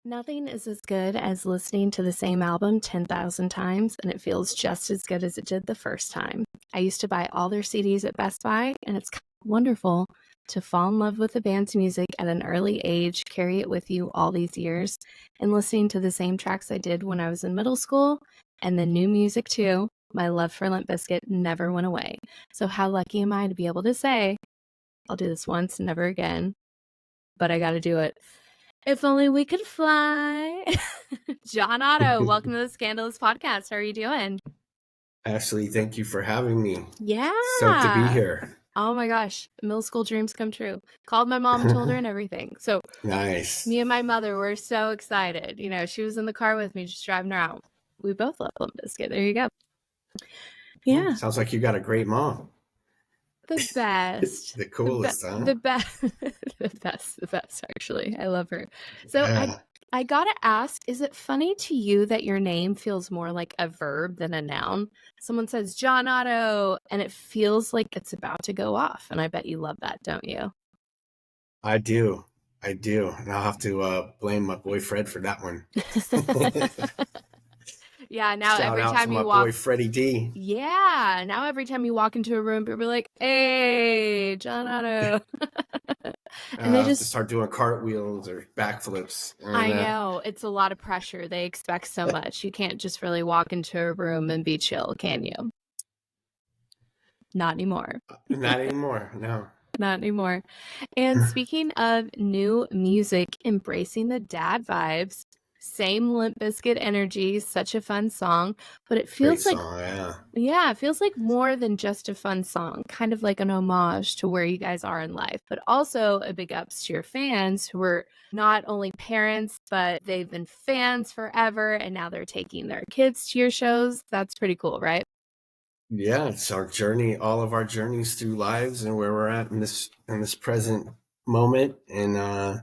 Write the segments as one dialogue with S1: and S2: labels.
S1: Nothing is as good as listening to the same album 10,000 times, and it feels just as good as it did the first time. I used to buy all their CDs at Best Buy, and it's kind of wonderful to fall in love with the band's music at an early age, carry it with you all these years, and listening to the same tracks I did when I was in middle school, and the new music too. My love for Limp Bizkit never went away. So how lucky am I to be able to say, I'll do this once, never again, but I got to do it. If only we could fly. John Otto, welcome to the Scandalous Podcast. How are you doing?
S2: Ashley, thank you for having me.
S1: Yeah.
S2: Stoked to be here.
S1: Oh my gosh. Middle school dreams come true. Called my mom and told her and everything. So
S2: Nice.
S1: me and my mother were so excited. You know, she was in the car with me just driving her out. We both love Limp Bizkit. There you go. Yeah.
S2: Sounds like you got a great mom.
S1: The best.
S2: The coolest, huh?
S1: The best. The best, actually. I love her. So I gotta ask, is it funny to you that your name feels more like a verb than a noun? Someone says John Otto, and it feels like it's about to go off. And I bet you love that, don't you?
S2: I do. And I'll have to blame my boy Fred for that one.
S1: Yeah, now
S2: Shout
S1: every
S2: out
S1: time
S2: to
S1: you
S2: my
S1: walk,
S2: boy Freddie D.
S1: Yeah, now every time you walk into a room, people are like, "Hey, John Otto," and they
S2: have to
S1: just
S2: start doing cartwheels or backflips.
S1: I know it's a lot of pressure. They expect so much. You can't just really walk into a room and be chill, can you? Not anymore.
S2: Not anymore. No.
S1: Not anymore. And speaking of new music, embracing the dad vibes, same Limp Bizkit energy, such a fun song, but it feels
S2: Great
S1: like
S2: song,
S1: yeah, it feels like more than just a fun song, kind of like an homage to where you guys are in life, but also a big ups to your fans who are not only parents, but they've been fans forever and now they're taking their kids to your shows. That's pretty cool, right?
S2: Yeah, it's our journey, all of our journeys through lives and where we're at in this present moment. And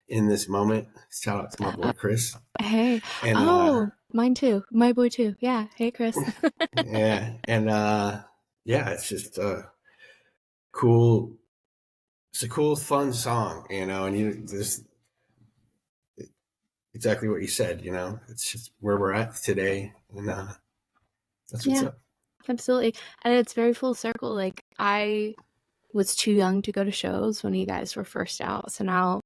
S2: in this moment, shout out to my boy Chris.
S1: Hey.
S2: And
S1: Mine too. My boy too. Yeah. Hey, Chris.
S2: yeah. And yeah, it's just cool. It's a cool, fun song, and there's exactly what you said, it's just where we're at today. And that's what's up.
S1: Absolutely. And it's very full circle. Like, I was too young to go to shows when you guys were first out. So now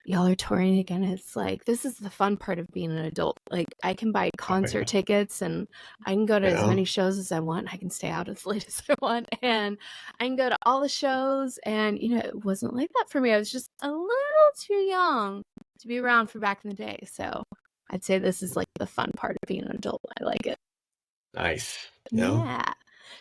S1: y'all are touring again. It's like, this is the fun part of being an adult. Like, I can buy concert tickets and I can go to as many shows as I want. I can stay out as late as I want. And I can go to all the shows. And, it wasn't like that for me. I was just a little too young to be around for back in the day. So I'd say this is like the fun part of being an adult. I like it.
S2: Nice.
S1: Yeah.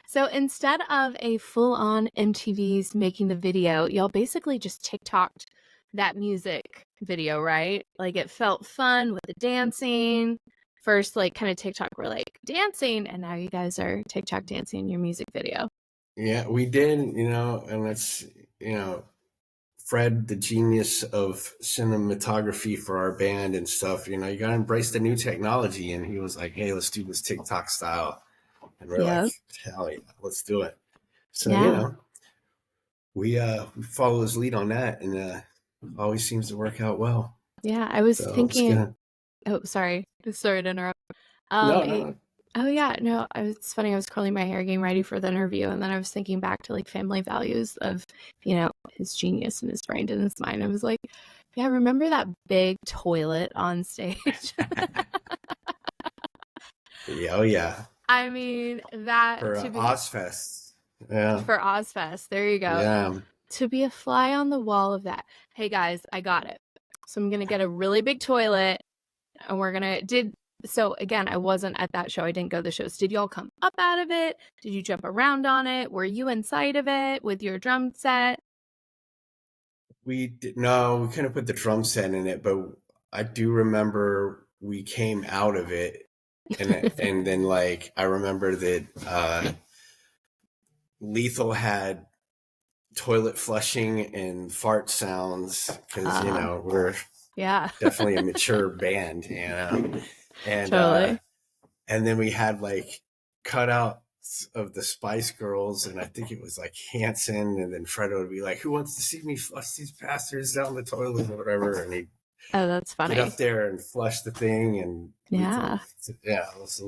S1: So instead of a full-on MTV's making the video, y'all basically just TikToked that music video, right? Like, it felt fun with the dancing. First, like, kind of TikTok were like dancing, and now you guys are TikTok dancing in your music video.
S2: Yeah, we did, and it's, Fred, the genius of cinematography for our band and stuff, you got to embrace the new technology. And he was like, hey, let's do this TikTok style. And we're like, hell yeah, let's do it. So, we follow his lead on that, and always seems to work out well.
S1: Yeah, I was thinking, sorry to interrupt.
S2: No.
S1: Oh yeah, no, it's funny. I was curling my hair getting ready for the interview, and then I was thinking back to like family values of, his genius and his brain and his mind. I was like, yeah, remember that big toilet on stage?
S2: Oh yeah.
S1: I mean, that
S2: for Ozfest. Yeah.
S1: For Ozfest, there you go.
S2: Yeah.
S1: To be a fly on the wall of that. Hey guys, I got it. So I'm gonna get a really big toilet, and we're gonna So again, I wasn't at that show. I didn't go to the shows. Did y'all come up out of it? Did you jump around on it? Were you inside of it with your drum set?
S2: No, we couldn't put the drum set in it, but I do remember we came out of it, and then like I remember that Lethal had toilet flushing and fart sounds because we're definitely a mature band, and
S1: totally.
S2: And then we had like cutouts of the Spice Girls, and I think it was like Hanson, and then Fredo would be like, who wants to see me flush these bastards down the toilet or whatever, and he'd
S1: Oh, that's
S2: get
S1: funny.
S2: up there and flush the thing, and
S1: Yeah.
S2: it was,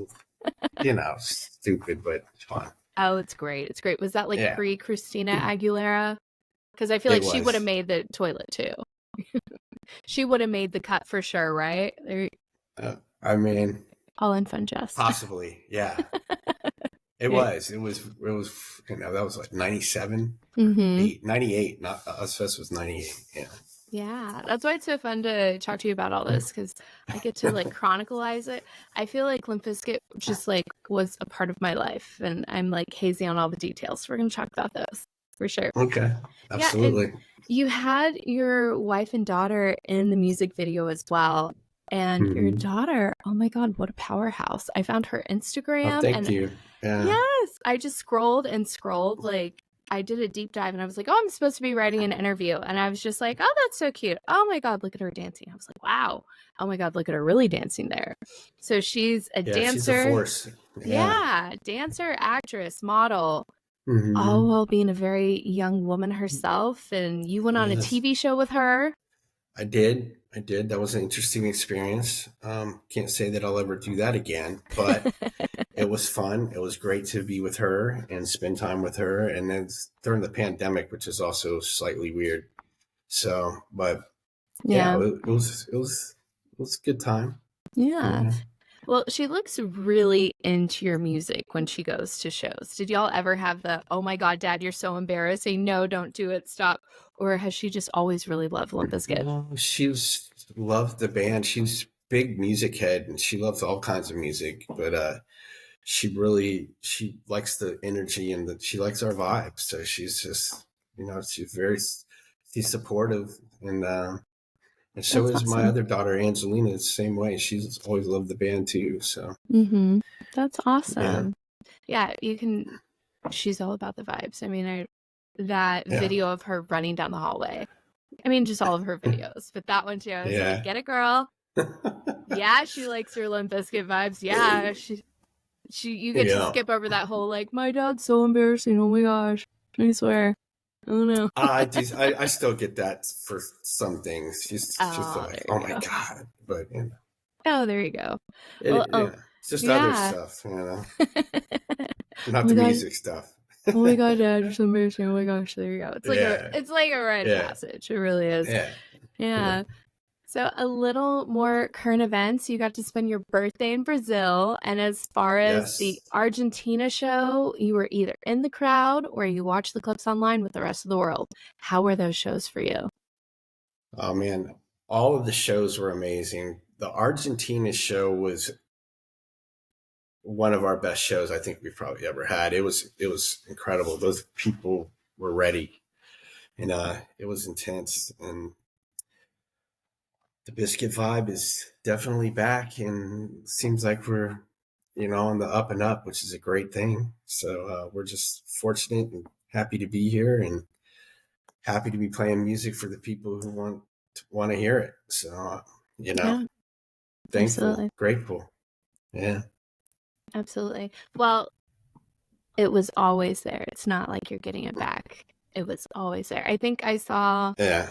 S2: stupid but fun.
S1: Oh, it's great. It's great. Was that like
S2: Yeah,
S1: pre Christina Aguilera? Because I feel
S2: it
S1: like she would have
S2: was.
S1: made the toilet too. She would have made the cut for sure, right?
S2: I mean,
S1: All in fun jest.
S2: possibly, yeah. It
S1: Yeah.
S2: was. That was like 97,
S1: Mm-hmm.
S2: 98. Not Ozfest was 98. Yeah.
S1: Yeah, that's why it's so fun to talk to you about all this, because I get to like chronicleize it. I feel like Limp Bizkit just like was a part of my life, and I'm like hazy on all the details. So we're gonna talk about those for sure.
S2: Okay.
S1: Yeah, and
S2: Absolutely.
S1: you had your wife and daughter in the music video as well. And your
S2: Hmm.
S1: daughter, oh my God, what a powerhouse. I found her
S2: Oh,
S1: Instagram
S2: thank
S1: and
S2: you. Yeah.
S1: yes, I just scrolled and scrolled. Like, I did a deep dive and I was like, oh, I'm supposed to be writing an interview. And I was just like, oh, that's so cute. Oh my God, look at her dancing. I was like, wow. Oh my God, look at her really dancing there. So she's a
S2: Yeah, she's a
S1: dancer.
S2: force. Yeah.
S1: Yeah, dancer, actress, model, all
S2: Hmm.
S1: while being a very young woman herself. And you went on a
S2: Yes.
S1: TV show with her.
S2: I did. I did. That was an interesting experience. Can't say that I'll ever do that again, but it was fun. It was great to be with her and spend time with her. And then during the pandemic, which is also slightly weird. So, but yeah,
S1: Yeah.
S2: it was a good time.
S1: Yeah.
S2: Yeah.
S1: Well, she looks really into your music when she goes to shows. Did y'all ever have the, oh my God, Dad, you're so embarrassing. No, don't do it. Stop. Or has she just always really loved Limp Bizkit?
S2: No, loved the band. She's big music head, and she loves all kinds of music. But she likes the energy, and she likes our vibe. So she's just she's supportive, and so
S1: That's
S2: is my
S1: awesome.
S2: other daughter Angelina. The same way. She's always loved the band too. So
S1: Mm-hmm. That's
S2: yeah,
S1: awesome. Yeah, she's all about the vibes. I mean, that
S2: yeah,
S1: video of her running down the hallway. I mean, just all of her videos, but that one too, I was like,
S2: yeah.
S1: get it, girl. Yeah, she likes her Limp Bizkit vibes. Yeah, you get to
S2: Yeah.
S1: skip over that whole like, my dad's so embarrassing. Oh my gosh, I swear. Oh no.
S2: I do. I still get that for some things. She's
S1: Oh,
S2: like,
S1: there
S2: oh
S1: you
S2: my
S1: go.
S2: god, but
S1: Oh, there you go. Well, oh,
S2: it's just other
S1: yeah.
S2: stuff,
S1: Oh
S2: not
S1: my
S2: the
S1: god.
S2: music stuff.
S1: Oh my god, Dad, you're so embarrassing. Oh my gosh, there you go.
S2: Yeah,
S1: It's like a rite of
S2: yeah,
S1: passage. It really is.
S2: yeah, yeah.
S1: Yeah. So a little more current events. You got to spend your birthday in Brazil, and as far as the
S2: Yes.
S1: Argentina show, you were either in the crowd or you watched the clips online with the rest of the world. How were those shows for you?
S2: Oh man, all of the shows were amazing. The Argentina show was one of our best shows I think we've probably ever had. It was incredible. Those people were ready, and it was intense. And the biscuit vibe is definitely back, and seems like we're on the up and up, which is a great thing. So we're just fortunate and happy to be here, and happy to be playing music for the people who want to hear it. So you know
S1: Yeah,
S2: thankful,
S1: absolutely.
S2: grateful. Yeah.
S1: Absolutely. Well, it was always there. It's not like you're getting it back. It was always there. I think
S2: Yeah.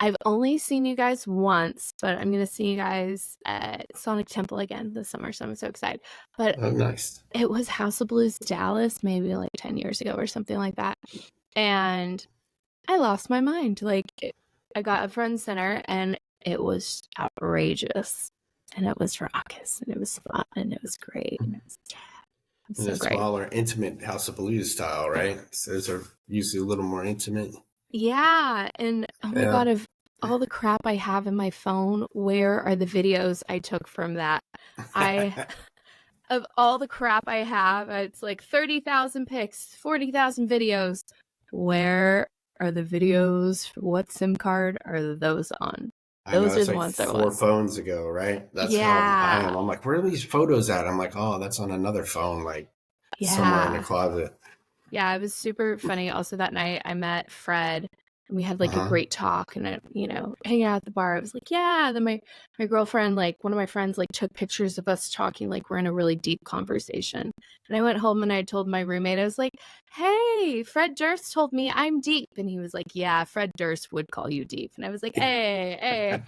S1: I've only seen you guys once, but I'm going to see you guys at Sonic Temple again this summer, so I'm so excited. But
S2: Oh, nice.
S1: it was House of Blues Dallas, maybe like 10 years ago or something like that. And I lost my mind. I got a front center and it was outrageous. And it was raucous and it was fun and it was great. And it was
S2: And
S1: so
S2: a
S1: great.
S2: smaller, intimate House of Blues style, right? So those are usually a little more intimate.
S1: Yeah. And oh my
S2: Yeah.
S1: God, of all the crap I have in my phone, where are the videos I took from that? Of all the crap I have, it's like 30,000 pics, 40,000 videos. Where are the videos? What SIM card are those on?
S2: I know
S1: Those are
S2: it's
S1: the
S2: like
S1: ones I
S2: 4
S1: want.
S2: phones ago, right? That's how I
S1: Yeah.
S2: am. I'm like, where are these photos at? I'm like, oh, that's on another phone, like somewhere in the
S1: Yeah.
S2: closet.
S1: Yeah, it was super funny. Also, that night I met Fred and we had like a
S2: Uh-huh.
S1: great talk and hanging out at the bar. I was like, yeah. Then my girlfriend, like one of my friends, like took pictures of us talking, like we're in a really deep conversation. And I went home and I told my roommate, I was like, hey, Fred Durst told me I'm deep. And he was like, yeah, Fred Durst would call you deep. And I was like, hey, hey.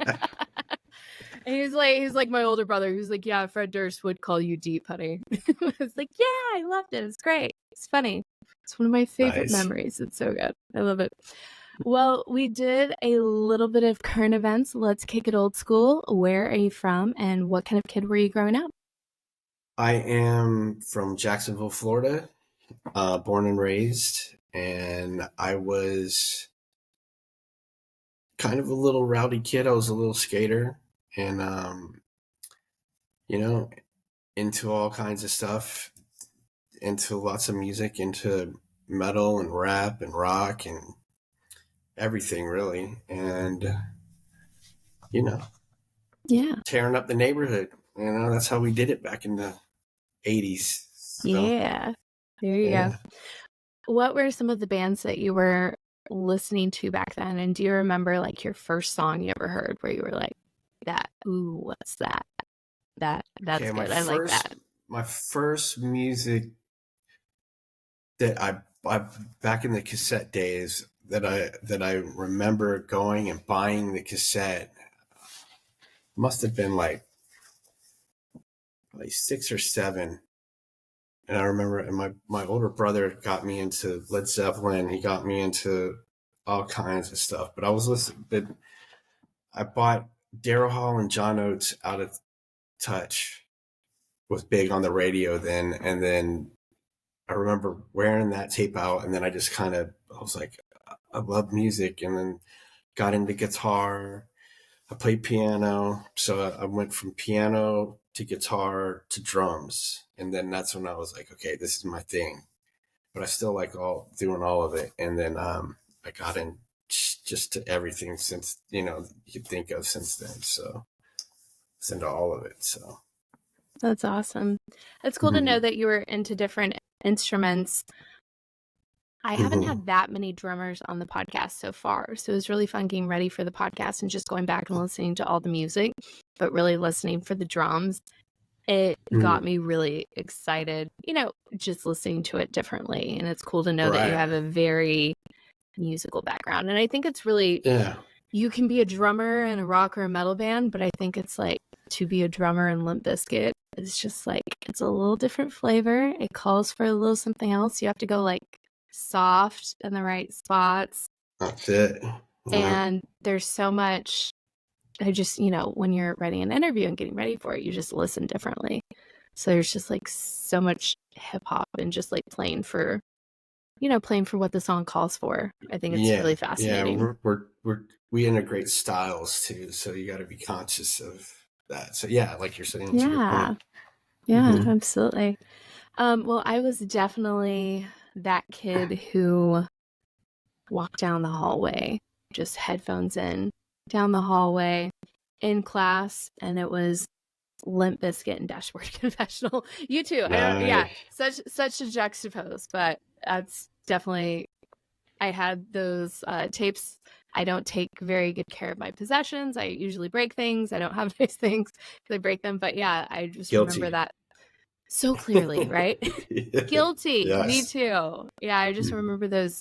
S1: And he's like my older brother. He was like, yeah, Fred Durst would call you deep, honey. I was like, yeah, I loved it. It's great. It's funny. It's one of my favorite
S2: Nice.
S1: memories. It's so good. I love it. Well, we did a little bit of current events. Let's kick it old school. Where are you from and what kind of kid were you growing up?
S2: I am from Jacksonville, Florida, born and raised, and I was kind of a little rowdy kid. I was a little skater, and you know, into all kinds of stuff, into lots of music, into metal and rap and rock and everything really, and you know,
S1: Yeah.
S2: tearing up the neighborhood. That's how we did it back in the 80s. So
S1: Yeah. There you go.
S2: yeah.
S1: What were some of the bands that you were listening to back then? And do you remember like your first song you ever heard where you were like, that, ooh, what's that? That's
S2: Okay,
S1: good. I like that.
S2: my first music that I back in the cassette days that I remember going and buying the cassette must have been like 6 or 7. And I remember, and my older brother got me into Led Zeppelin. He got me into all kinds of stuff. But I was listening. But I bought Daryl Hall and John Oates Out of Touch was big on the radio then, and then I remember wearing that tape out, and then I was like, I love music, and then got into guitar. I played piano, so I went from piano to guitar to drums, and then that's when I was like, okay, this is my thing. But I still like doing all of it, and then I got in just to everything since you could think of since then. So it's into all of it. So
S1: That's awesome. It's cool to know that you were into different instruments. I haven't had that many drummers on the podcast so far. So it was really fun getting ready for the podcast and just going back and listening to all the music, but really listening for the drums. It got me really excited, just listening to it differently. And it's cool to know that you
S2: right.
S1: have a very musical background. And I think it's really,
S2: Yeah.
S1: you can be a drummer in a rock or a metal band, but I think it's like to be a drummer in Limp Bizkit, it's just like, it's a little different flavor. It calls for a little something else. You have to go like soft in the right spots.
S2: That's it. Yeah.
S1: And there's so much, I just, when you're writing an interview and getting ready for it, you just listen differently. So there's just like so much hip hop and just like playing for what the song calls for. I think it's really fascinating.
S2: Yeah, we integrate styles too, so you got to be conscious of that. So yeah, like you're saying, to your point.
S1: Yeah, absolutely. Well, I was definitely that kid who walked down the hallway, just headphones in, down the hallway in class, and it was Limp Bizkit and Dashboard Confessional. You too.
S2: Nice.
S1: Such a juxtapose, but that's definitely, I had those tapes. I don't take very good care of my possessions. I usually break things. I don't have nice things because I break them. But yeah, I just remember that so clearly, right? Guilty.
S2: Yes.
S1: Me too. Yeah, I just remember those.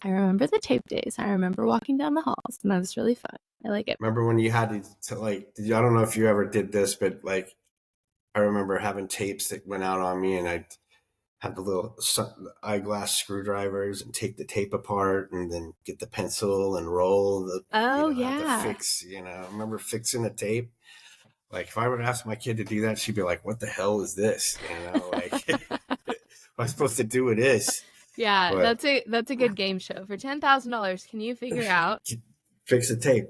S1: I remember the tape days. I remember walking down the halls, and that was really fun. I like it.
S2: Remember when you had to like? I don't know if you ever did this, but like, I remember having tapes that went out on me, and I had the little eyeglass screwdrivers and take the tape apart, and then get the pencil and roll the.
S1: Yeah.
S2: The fix. I remember fixing a tape. Like if I were to ask my kid to do that, she'd be like, "What the hell is this?" Like, what am I supposed to do with this?
S1: Yeah, but that's a good game show. For $10,000, can you figure out
S2: fix a tape?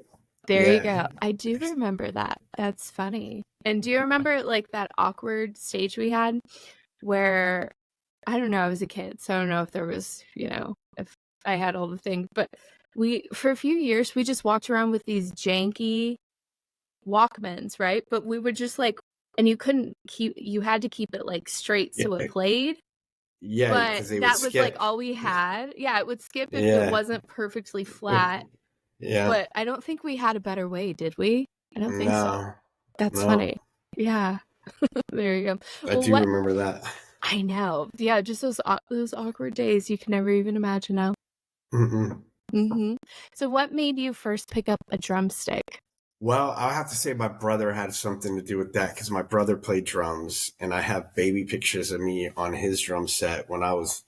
S1: There you go. I do remember that. That's funny. And do you remember like that awkward stage we had where I don't know, I was a kid, so I don't know if there was, if I had all the things, but for a few years we just walked around with these janky Walkmans, right? But we were just like, and you had to keep it like straight so it played.
S2: Yeah,
S1: but that was like all we had. Yeah, it would skip if it wasn't perfectly flat.
S2: Yeah.
S1: But I don't think we had a better way, did we? I don't think so. That's funny. Yeah. There you go.
S2: I do remember that.
S1: I know. Yeah, just those awkward days you can never even imagine now. So what made you first pick up a drumstick?
S2: Well, I'll have to say my brother had something to do with that because my brother played drums, and I have baby pictures of me on his drum set when I was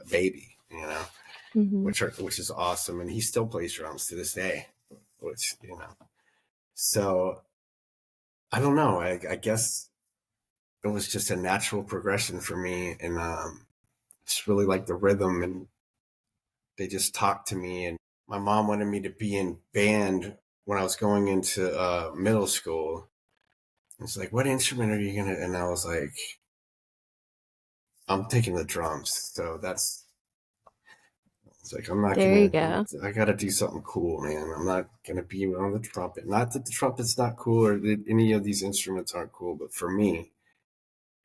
S2: a baby,
S1: Mm-hmm.
S2: which is awesome, and he still plays drums to this day, which So I don't know. I guess it was just a natural progression for me, and just really like the rhythm, and they just talked to me, and my mom wanted me to be in band when I was going into middle school. It's like, what instrument are you gonna? And I was like, I'm taking the drums. So that's it's like I'm not
S1: There you
S2: gonna.
S1: go.
S2: I got to do something cool, man. I'm not gonna be on the trumpet. Not that the trumpet's not cool or that any of these instruments aren't cool, but for me,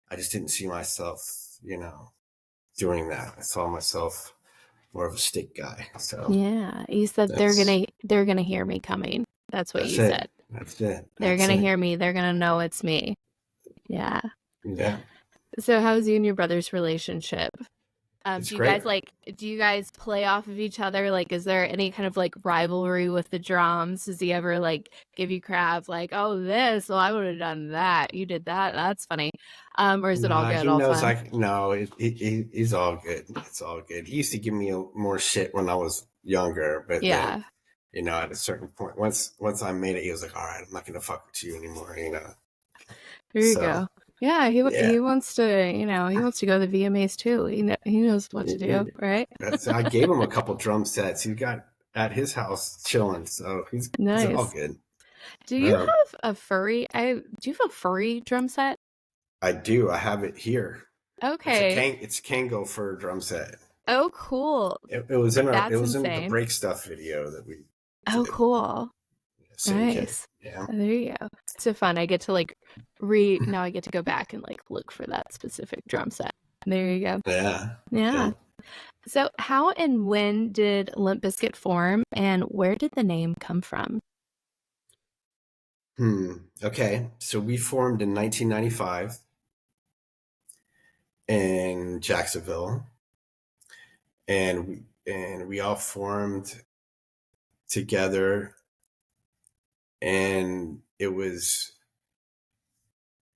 S2: I just didn't see myself, doing that. I saw myself more of a stick guy. So
S1: Yeah. You said
S2: that's
S1: they're gonna hear me coming. That's what
S2: that's
S1: you
S2: it.
S1: said.
S2: That's it.
S1: They're
S2: That's
S1: gonna
S2: it.
S1: hear me. They're gonna know it's me. Yeah.
S2: Yeah,
S1: So how's you and your brother's relationship?
S2: it's
S1: Do you
S2: great.
S1: guys do you guys play off of each other? Like, is there any kind of like rivalry with the drums? Does he ever like give you crap like, oh, this, well, I would have done that. You did that. That's funny. Or is it all
S2: Nah,
S1: good,
S2: he
S1: all
S2: knows
S1: fun?
S2: no, he's all good. It's all good. He used to give me more shit when I was younger, but then,
S1: Yeah.
S2: at a certain point, once I made it, he was like, all right, I'm not going to fuck with you anymore.
S1: There you
S2: So,
S1: go. Yeah,
S2: yeah.
S1: he wants to, he wants to go to the VMAs too. He knows what to do, right?
S2: I gave him a couple drum sets. He got at his house chilling, so he's all
S1: Nice.
S2: good.
S1: Do you
S2: Um,
S1: have a furry? Do you have a furry drum set?
S2: I do. I have it here.
S1: Okay.
S2: It's Kango fur drum set.
S1: Oh, cool.
S2: It was in it
S1: That's
S2: was in the
S1: insane.
S2: break stuff video that we
S1: Oh,
S2: did.
S1: cool.
S2: Syndicate.
S1: Nice.
S2: Yeah.
S1: There you go. So fun. I get to now I get to go back and like look for that specific drum set. There you go.
S2: Yeah.
S1: Yeah.
S2: Yeah.
S1: So how and when did Limp Bizkit form and where did the name come from?
S2: Okay. So we formed in 1995 in Jacksonville, and we all formed together, and it was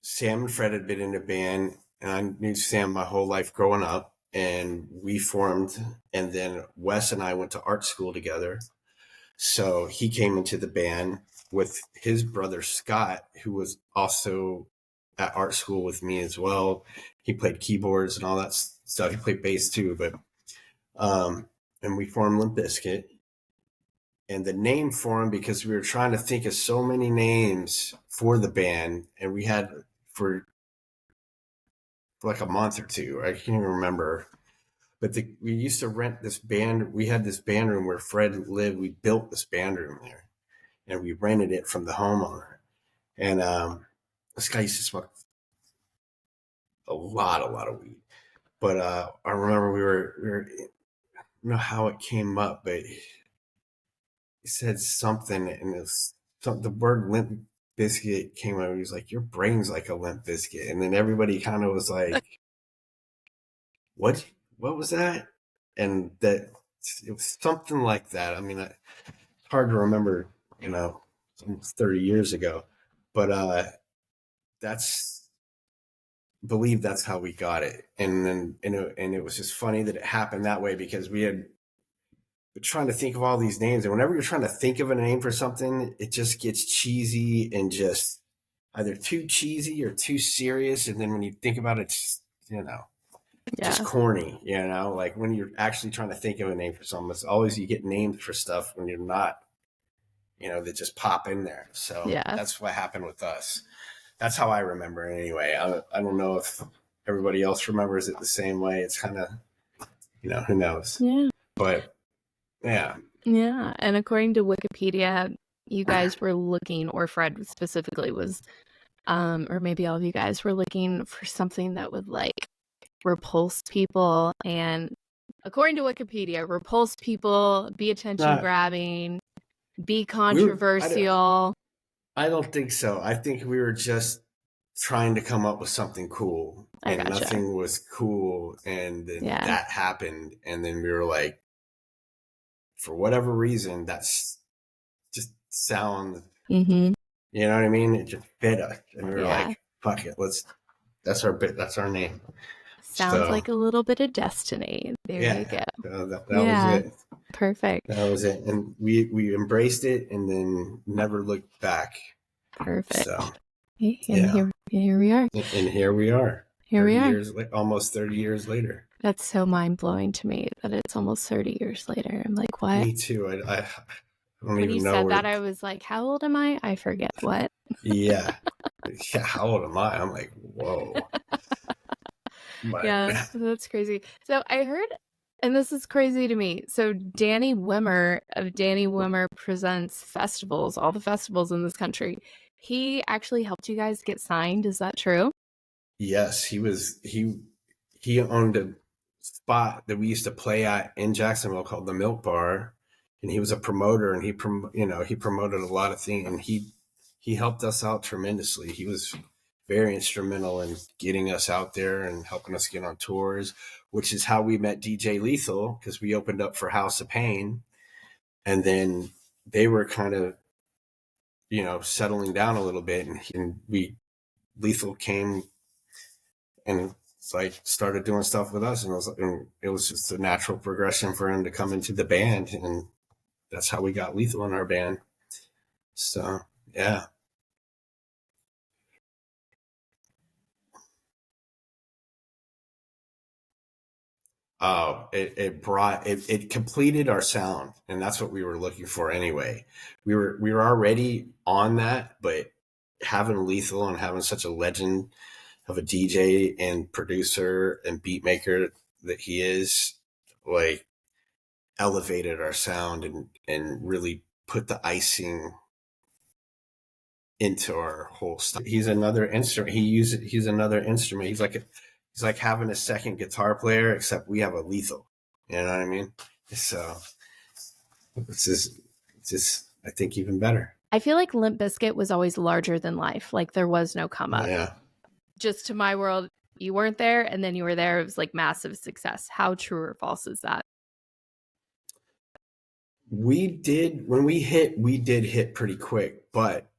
S2: Sam and Fred had been in a band, and I knew Sam my whole life growing up, and we formed, and then Wes and I went to art school together. So he came into the band with his brother Scott, who was also at art school with me as well. He played keyboards and all that stuff. He played bass too, but and we formed Limp Bizkit. And the name formed because we were trying to think of so many names for the band, and we had for like a month or two. I can't even remember. But we used to rent this band. We had this band room where Fred lived. We built this band room there, and we rented it from the homeowner. And this guy used to smoke a lot of weed. But I remember I don't know how it came up, but he said something, and the word limp biscuit came out. He was like, "Your brain's like a limp biscuit," and then everybody kind of was like, "What? What was that?" And that it was something like that. I mean, it's hard to remember, it's almost 30 years ago, but that's believe that's how we got it. And then and it was just funny that it happened that way because we had been trying to think of all these names, and whenever you're trying to think of a name for something, it just gets cheesy and just either too cheesy or too serious, and then when you think about it, it's, just
S1: Yeah.
S2: corny, like when you're actually trying to think of a name for something, it's always you get named for stuff when you're not, that just pop in there. So
S1: Yeah.
S2: that's what happened with us. That's how I remember it anyway. I don't know if everybody else remembers it the same way. It's kind of, who knows?
S1: Yeah.
S2: But yeah.
S1: Yeah. And according to Wikipedia, you guys were looking, or Fred specifically was, or maybe all of you guys were looking for something that would like repulse people. And according to Wikipedia, repulse people, be attention
S2: Not
S1: grabbing, be
S2: we were.
S1: controversial.
S2: I don't think so. I think we were just trying to come up with something cool,
S1: I
S2: and
S1: gotcha.
S2: nothing was cool, and then
S1: Yeah.
S2: that happened, and then we were like, for whatever reason, that's just sound
S1: Mm-hmm.
S2: You know what I mean? It just fit us, and we were
S1: Yeah.
S2: like, "Fuck it, let's." That's our bit. That's our name.
S1: Sounds
S2: So
S1: like a little bit of destiny. There you
S2: yeah,
S1: go.
S2: that was
S1: Yeah.
S2: it.
S1: Perfect.
S2: That was it, and we embraced it, and then never looked back. So
S1: Perfect. And
S2: yeah,
S1: here we are.
S2: and here we are,
S1: Here we are.
S2: almost 30 years later.
S1: That's so mind blowing to me that it's almost 30 years later. I'm like, what?
S2: Me too. I don't
S1: When you
S2: even know
S1: said that,
S2: where.
S1: I was like, how old am I? I forget what.
S2: Yeah, yeah. How old am I? I'm like, whoa. But
S1: Yeah, that's crazy. So I heard, and this is crazy to me. So Danny Wimmer of Danny Wimmer Presents Festivals, all the festivals in this country, he actually helped you guys get signed. Is that true?
S2: yes, he owned a spot that we used to play at in Jacksonville called the Milk Bar, and he was a promoter, and he promoted a lot of things, and he helped us out tremendously. He was very instrumental in getting us out there and helping us get on tours, which is how we met DJ Lethal, because we opened up for House of Pain, and then they were kind of settling down a little bit, and we Lethal came and it's like started doing stuff with us, and it was just a natural progression for him to come into the band, and that's how we got Lethal in our band. So yeah. It completed our sound, and that's what we were looking for anyway. We were already on that, but having Lethal and having such a legend of a DJ and producer and beat maker that he is, like, elevated our sound and really put the icing into our whole stuff. He's another instrument. He's another instrument. He's like having a second guitar player, except we have a Lethal. You know what I mean? So it's just I think even better.
S1: I feel like Limp Bizkit was always larger than life. Like there was no come up.
S2: Yeah.
S1: Just to my world, you weren't there and then you were there. It was like massive success. How true or false is that?
S2: We did hit pretty quick, but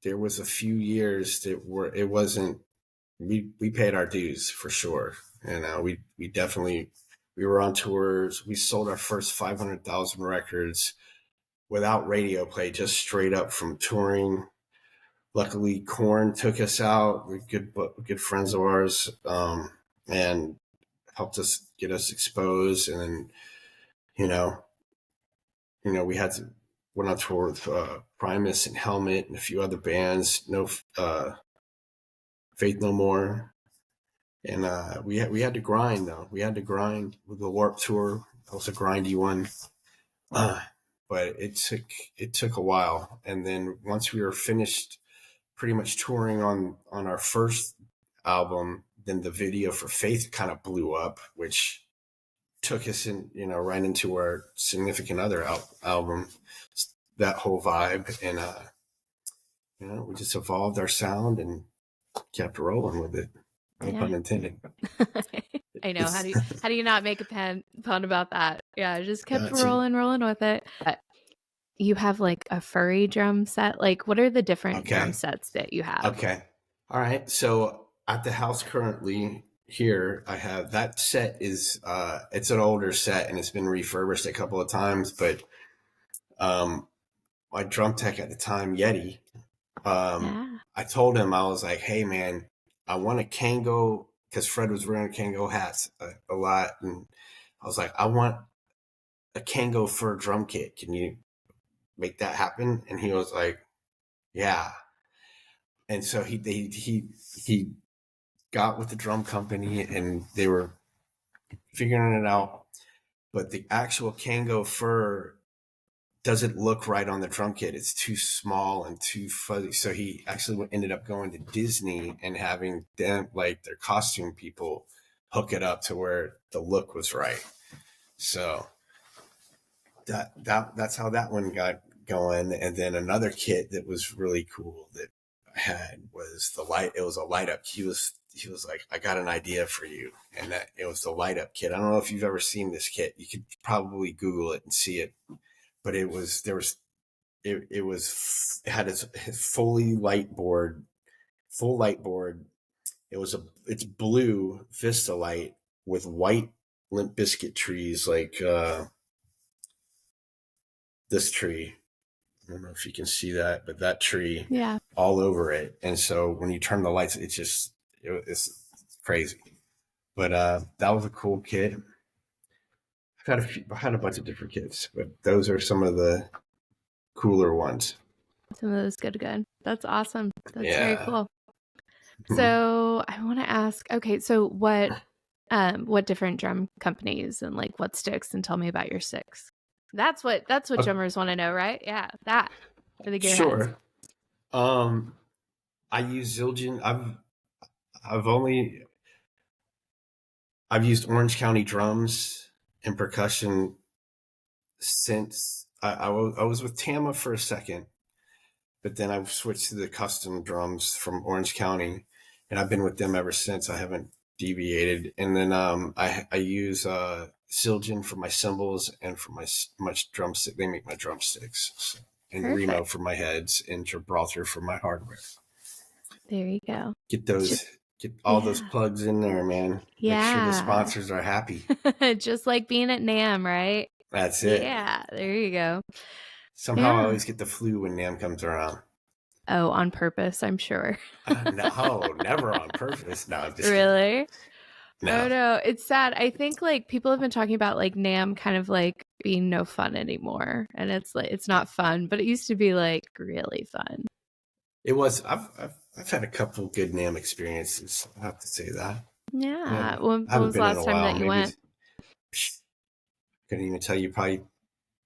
S2: there was a few years that were it wasn't we paid our dues for sure. And we definitely we were on tours. We sold our first 500,000 records without radio play, just straight up from touring. Luckily, Korn took us out. We're good friends of ours, and helped us get us exposed. And then you know we had to went on tour with Primus and Helmet and a few other bands. No Faith No More. And we had to grind though. We had to grind with the Warp Tour. That was a grindy one, but it took a while. And then once we were finished, pretty much touring on our first album, then the video for Faith kind of blew up, which took us right into our significant other album, that whole vibe, and we just evolved our sound and kept rolling with it. No
S1: Yeah.
S2: pun intended.
S1: I know.
S2: It's
S1: How do you not make a pun about that? Yeah, I just kept
S2: got you.
S1: rolling with it. You have like a furry drum set. Like, what are the different drum
S2: Okay.
S1: sets that you have?
S2: Okay. All right. So at the house currently here, I have that set is it's an older set and it's been refurbished a couple of times, but um my drum tech at the time, Yeti,
S1: Yeah.
S2: I told him, I was like, hey man, I want a Kango, because Fred was wearing Kango hats a lot, and I was like, I want a Kango fur drum kit. Can you make that happen? And he was like, yeah. And so he got with the drum company and they were figuring it out. But the actual Kango fur doesn't look right on the drum kit. It's too small and too fuzzy. So he actually ended up going to Disney and having them, like their costume people, hook it up to where the look was right. So that's how that one got going. And then another kit that was really cool that I had was the light. It was a light up. He was like, I got an idea for you, and that it was the light up kit. I don't know if you've ever seen this kit. You could probably Google it and see it, but there was it had its full light board. It's blue Vista light with white Limp Bizkit trees, like this tree. I don't know if you can see that, but that tree
S1: Yeah.
S2: all over it. And so when you turn the lights, it's crazy. But that was a cool kit. I had a bunch of different kits, but those are some of the cooler ones.
S1: Some of those good. That's awesome. That's very
S2: Yeah.
S1: cool. So I want to ask, okay, so what different drum companies and like what sticks, and tell me about your sticks. That's what drummers want to know, right? Yeah, that for the gearheads.
S2: Sure. I use Zildjian. I've used Orange County drums and percussion since I was with Tama for a second, but then I've switched to the custom drums from Orange County, and I've been with them ever since. I haven't deviated. And then I use Zildjian for my cymbals and for my drumstick. They make my drumsticks, so, and
S1: Perfect.
S2: Remo for my heads and Gibraltar for my hardware.
S1: There you go.
S2: Get all those plugs in there, man.
S1: Yeah.
S2: Make sure the sponsors are happy.
S1: Just like being at NAMM, right?
S2: That's it.
S1: Yeah, there you go.
S2: Somehow I always get the flu when NAMM comes around.
S1: Oh, on purpose, I'm sure.
S2: No, never on purpose. No, I'm just
S1: really?
S2: No.
S1: Oh no, it's sad. I think like people have been talking about like NAMM kind of like being no fun anymore, and it's like it's not fun, but it used to be like really fun.
S2: It was. I've had a couple good NAMM experiences. I have to say that.
S1: Yeah.
S2: When
S1: was the last time that you went?
S2: Couldn't even tell you. Probably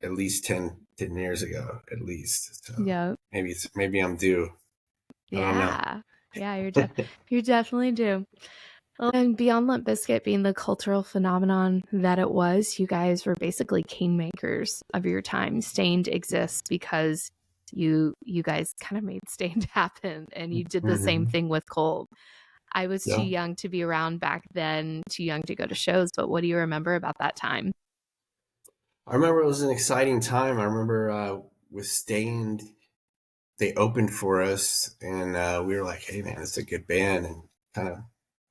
S2: at least 10 years ago, at least. So
S1: yeah.
S2: Maybe I'm due. I don't know.
S1: Yeah. You're definitely due. Well, and beyond Limp Bizkit being the cultural phenomenon that it was, you guys were basically kingmakers of your time. Stained exists because you guys kind of made Stained happen, and you did the same thing with Cold. I was too young to be around back then, too young to go to shows, but what do you remember about that time?
S2: I remember it was an exciting time. I remember with Stained, they opened for us, and we were like, hey, man, it's a good band, and kind of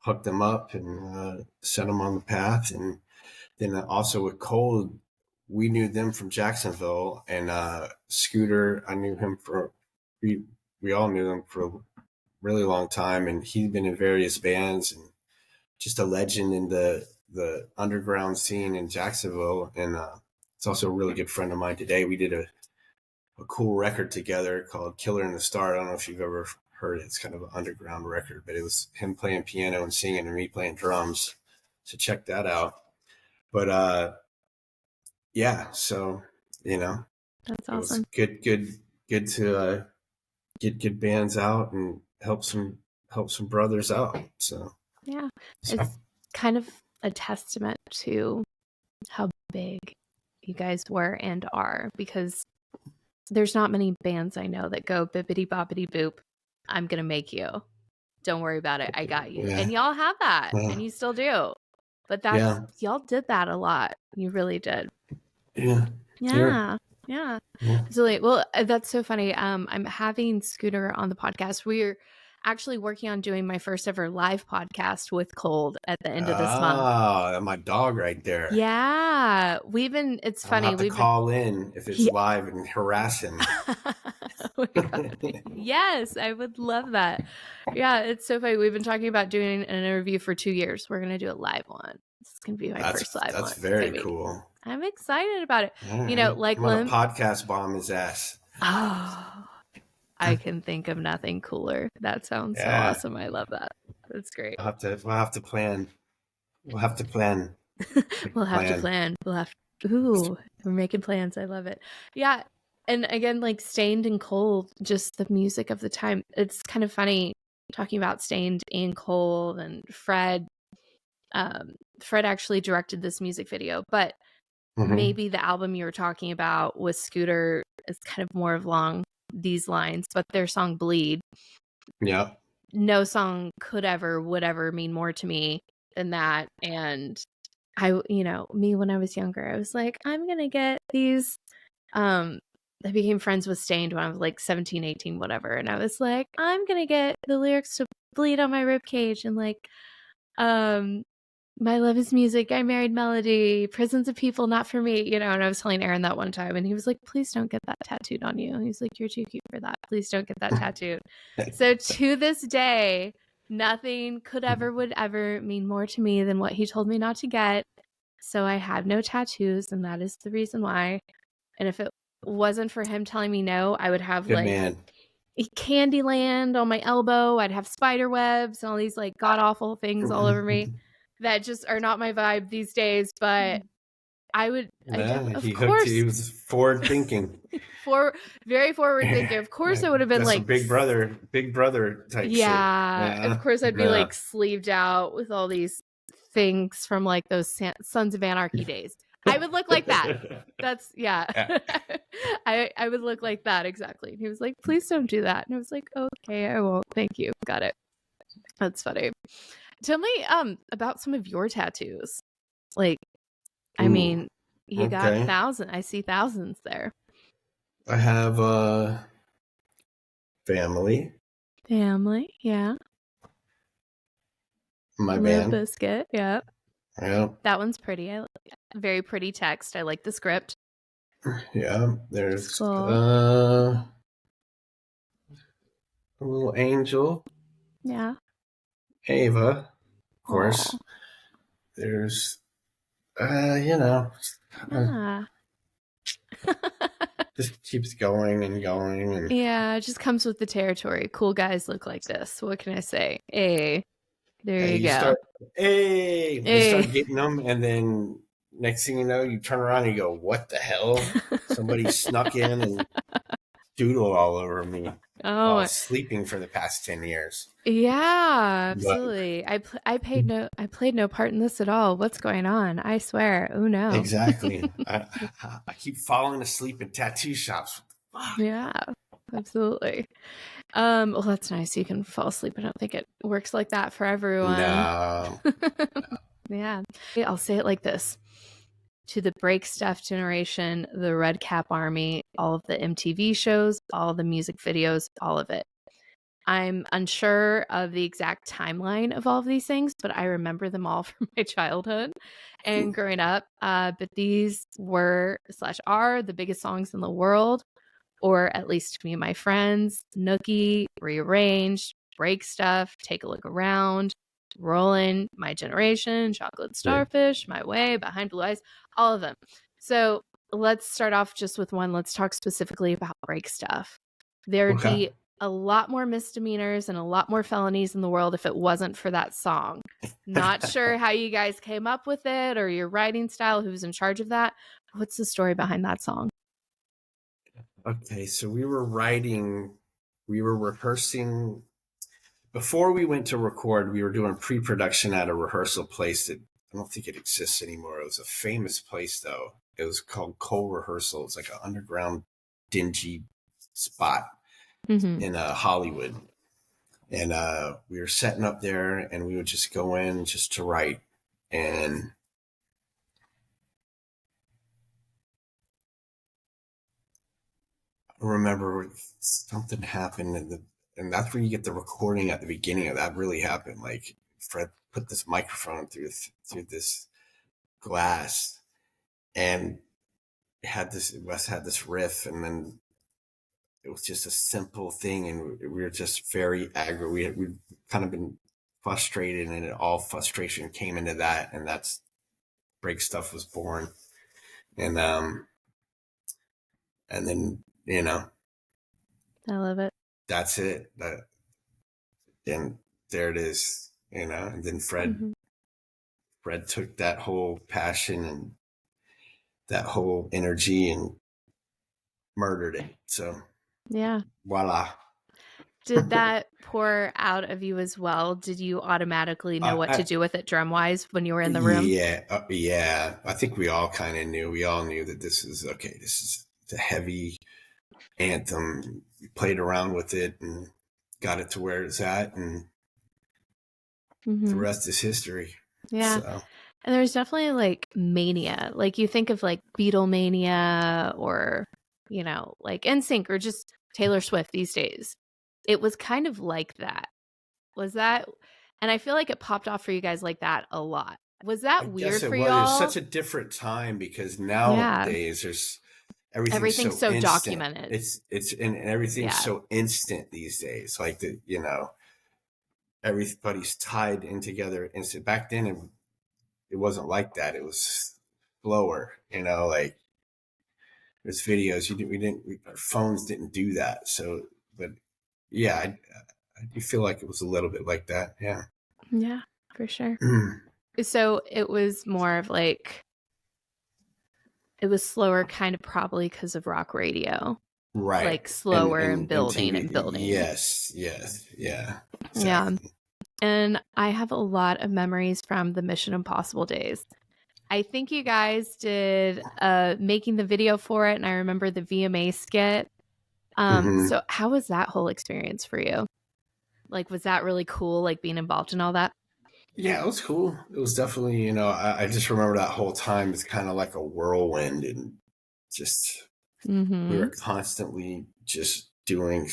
S2: hooked them up and set them on the path. And then also with Cold, we knew them from Jacksonville, and Scooter, I knew him we all knew him for a really long time, and he'd been in various bands and just a legend in the underground scene in Jacksonville. And it's also a really good friend of mine today. We did a cool record together called Killer in the Star. I don't know if you've ever heard it. It's kind of an underground record, but it was him playing piano and singing and me playing drums. So check that out. But yeah, so
S1: That's
S2: it was
S1: awesome.
S2: good to get good bands out and help some brothers out. So
S1: yeah, it's kind of a testament to how big you guys were and are, because there's not many bands I know that go bippity boppity boop, I'm gonna make you, don't worry about it, I got you. And y'all have that, and you still do. But y'all did that a lot. You really did.
S2: Yeah.
S1: Absolutely. Well, that's so funny. I'm having Scooter on the podcast. We're actually working on doing my first ever live podcast with Cold at the end of this month.
S2: Oh, my dog right there.
S1: Yeah. It's funny.
S2: I'll have to call in if it's live and harass him.
S1: Oh my God. Yes, I would love that. Yeah, it's so funny. We've been talking about doing an interview for 2 years. We're going to do a live one. This is going to be my first live one.
S2: That's very cool.
S1: I'm excited about it.
S2: Right.
S1: Like
S2: I'm gonna podcast bomb his ass.
S1: Oh, I can think of nothing cooler. That sounds so awesome. I love that. That's great.
S2: We'll have to plan. We'll have to plan.
S1: Ooh, we're making plans. I love it. Yeah. And again, like Stained and Cold, just the music of the time. It's kind of funny talking about Stained and Cold, and Fred. Fred actually directed this music video, but maybe the album you were talking about with Scooter is kind of more of along these lines, but their song Bleed.
S2: Yeah.
S1: No song would ever mean more to me than that. And me when I was younger, I was like, I'm going to get these I became friends with Stained when I was like 17, 18, whatever. And I was like, I'm going to get the lyrics to bleed on my ribcage and like, my love is music, I married melody, prisons of people, not for me, you know. And I was telling Aaron that one time, and he was like, please don't get that tattooed on you. He's like, you're too cute for that. Please don't get that tattooed. So to this day, nothing would ever mean more to me than what he told me not to get. So I have no tattoos, and that is the reason why. And if it wasn't for him telling me no, I would have
S2: Good
S1: like
S2: man.
S1: Candyland on my elbow. I'd have spider webs and all these like god awful things all over me that just are not my vibe these days. But of
S2: He hooked you. He
S1: course,
S2: was forward thinking.
S1: very forward thinking. Of course, I would have been
S2: That's
S1: like
S2: some big brother type shit.
S1: yeah. Of course, I'd be like sleeved out with all these things from like those Sons of Anarchy days. I would look like that. That's yeah. I would look like that exactly. And he was like, "Please don't do that." And I was like, "Okay, I won't. Thank you. Got it." That's funny. Tell me about some of your tattoos. Like, I mean, you got thousands. I see thousands there.
S2: I have family.
S1: Family, yeah.
S2: My
S1: Limp
S2: band.
S1: Bizkit, yeah.
S2: Yeah.
S1: That one's pretty. Very pretty text. I like the script.
S2: Yeah. There's
S1: cool.
S2: A little angel.
S1: Yeah.
S2: Ava, of course. Aww. There's you know. Just keeps going and going. And
S1: yeah, it just comes with the territory. Cool guys look like this. What can I say? Hey, there you go.
S2: They start getting them, and then next thing you know, you turn around and you go, "What the hell? Somebody snuck in and doodled all over me while I was sleeping for the past 10 years."
S1: Yeah, absolutely. I played no part in this at all. What's going on? I swear. Oh no.
S2: Exactly. I keep falling asleep in tattoo shops. Fuck.
S1: Yeah, absolutely. Well, that's nice. You can fall asleep. I don't think it works like that for everyone.
S2: No.
S1: Yeah. I'll say it like this. To the break stuff generation, the Red Cap Army, all of the MTV shows, all the music videos, all of it. I'm unsure of the exact timeline of all of these things, but I remember them all from my childhood and growing up. But these were / are the biggest songs in the world, or at least to me and my friends. Nookie, Rearranged, Break Stuff, Take a Look Around, Rollin', My Generation, Chocolate Starfish, My Way, Behind Blue Eyes, all of them. So let's start off just with one. Let's talk specifically about Break Stuff. There'd be a lot more misdemeanors and a lot more felonies in the world if it wasn't for that song. Not sure how you guys came up with it or your writing style, who's in charge of that. What's the story behind that song?
S2: Okay, so we were rehearsing. Before we went to record, we were doing pre-production at a rehearsal place that I don't think it exists anymore. It was a famous place, though. It was called Cole Rehearsal. It's like an underground, dingy spot in Hollywood. And we were setting up there, and we would just go in just to write. And I remember something happened, and that's where you get the recording at the beginning of that really happened. Like Fred put this microphone through this glass, and Wes had this riff, and then it was just a simple thing, and we were just very aggro. We'd kind of been frustrated, and all frustration came into that, and that's Break Stuff was born. And then, you know,
S1: I love it.
S2: That's it. And there it is, you know. And then Fred took that whole passion and that whole energy and murdered it. So
S1: yeah,
S2: voila.
S1: Did that pour out of you as well? Did you automatically know what to do with it drum wise when you were in the room?
S2: Yeah. I think we all kind of knew. We all knew that this is a heavy anthem. We played around with it and got it to where it's at, and the rest is history.
S1: Yeah. So. And there's definitely like mania. Like you think of like Beatlemania or, like NSYNC or just Taylor Swift these days. It was kind of like that. Was that? And I feel like it popped off for you guys like that a lot. Was
S2: I
S1: that
S2: guess
S1: weird
S2: it
S1: for
S2: was. It was
S1: y'all?
S2: such a different time because
S1: Yeah.
S2: nowadays there's everything's
S1: Everything's
S2: so
S1: so
S2: instant.
S1: documented.
S2: And everything's
S1: Yeah.
S2: so instant these days. Like everybody's tied in together instant. Back then it wasn't like that. It was slower. Like there's videos. Our phones didn't do that. So, but yeah, I do feel like it was a little bit like that. Yeah.
S1: Yeah, for sure. So it was more of like, it was slower kind of probably because of rock radio.
S2: Right.
S1: Like slower and building
S2: TV.
S1: and building.
S2: Yes. Yeah. Exactly.
S1: Yeah. And I have a lot of memories from the Mission Impossible days. I think you guys did making the video for it, and I remember the VMA skit. So how was that whole experience for you? Like, was that really cool, like being involved in all that?
S2: Yeah, it was cool. It was definitely, I just remember that whole time is kind of like a whirlwind, and just we were constantly just going.